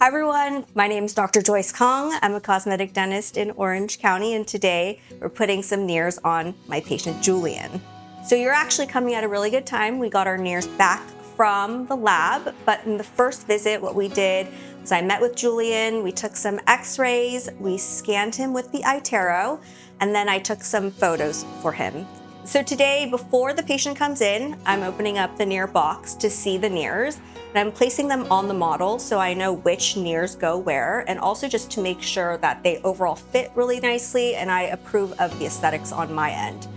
Hi everyone, my name is Dr. Joyce Kahng. I'm a cosmetic dentist in Orange County, and today we're putting some Neers on my patient Julian. So you're actually coming at a really good time. We got our Neers back from the lab, but in the first visit what we did was I met with Julian, we took some x-rays, we scanned him with the iTero, and then I took some photos for him. So today, before the patient comes in, I'm opening up the Neer box to see the Neers, and I'm placing them on the model so I know which Neers go where, and also just to make sure that they overall fit really nicely and I approve of the aesthetics on my end.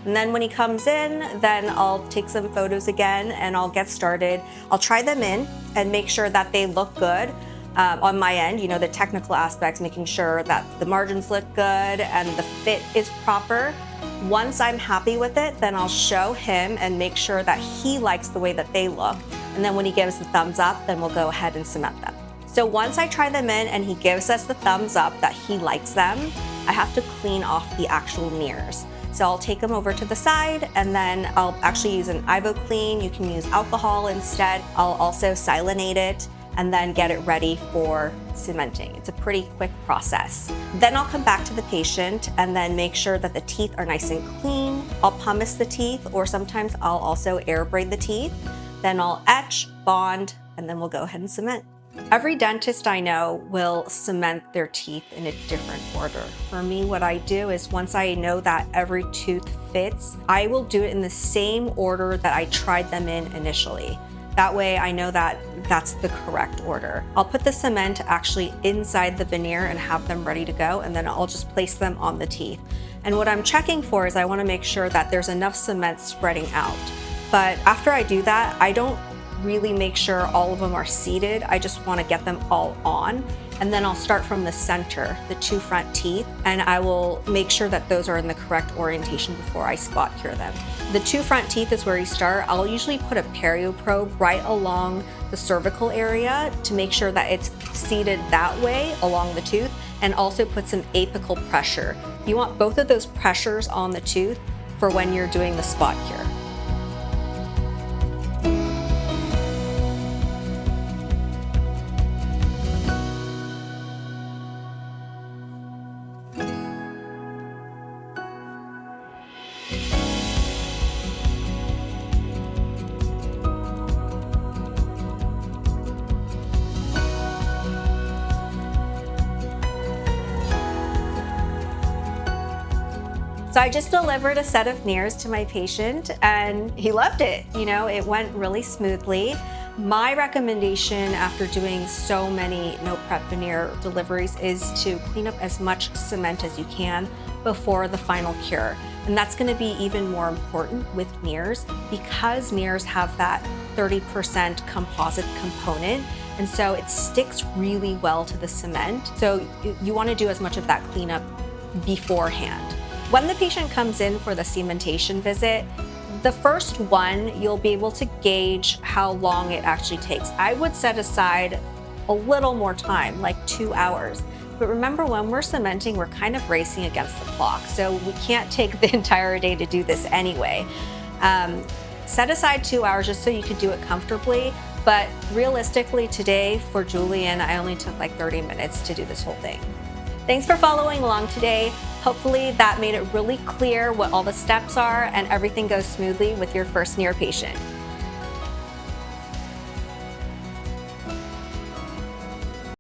And then when he comes in, then I'll take some photos again and I'll get started. I'll try them in and make sure that they look good. On my end, you know, the technical aspects, making sure that the margins look good and the fit is proper. Once I'm happy with it, then I'll show him and make sure that he likes the way that they look. And then when he gives the thumbs up, then we'll go ahead and cement them. So once I try them in and he gives us the thumbs up that he likes them, I have to clean off the actual Neers. So I'll take them over to the side and then I'll actually use an IvoClean. You can use alcohol instead. I'll also silinate it and then get it ready for cementing. It's a pretty quick process. Then I'll come back to the patient and then make sure that the teeth are nice and clean. I'll pumice the teeth, or sometimes I'll also air braid the teeth. Then I'll etch, bond, and then we'll go ahead and cement. Every dentist I know will cement their teeth in a different order. For me, what I do is once I know that every tooth fits, I will do it in the same order that I tried them in initially. That way I know that that's the correct order. I'll put the cement actually inside the veneer and have them ready to go, and then I'll just place them on the teeth. And what I'm checking for is I want to make sure that there's enough cement spreading out. But after I do that, I don't really make sure all of them are seated. I just want to get them all on. And then I'll start from the center, the two front teeth, and I will make sure that those are in the correct orientation before I spot cure them. The two front teeth is where you start. I'll usually put a perio probe right along the cervical area to make sure that it's seated that way along the tooth, and also put some apical pressure. You want both of those pressures on the tooth for when you're doing the spot cure. So I just delivered a set of Neers to my patient and he loved it. You know, it went really smoothly. My recommendation after doing so many no prep veneer deliveries is to clean up as much cement as you can before the final cure. And that's gonna be even more important with Neers because Neers have that 30% composite component. And so it sticks really well to the cement. So you wanna do as much of that cleanup beforehand. When the patient comes in for the cementation visit, the first one, you'll be able to gauge how long it actually takes. I would set aside a little more time, like 2 hours. But remember, when we're cementing, we're kind of racing against the clock. So we can't take the entire day to do this anyway. Set aside 2 hours just so you can do it comfortably. But realistically today, for Julian, I only took like 30 minutes to do this whole thing. Thanks for following along today. Hopefully that made it really clear what all the steps are and everything goes smoothly with your first Neer patient.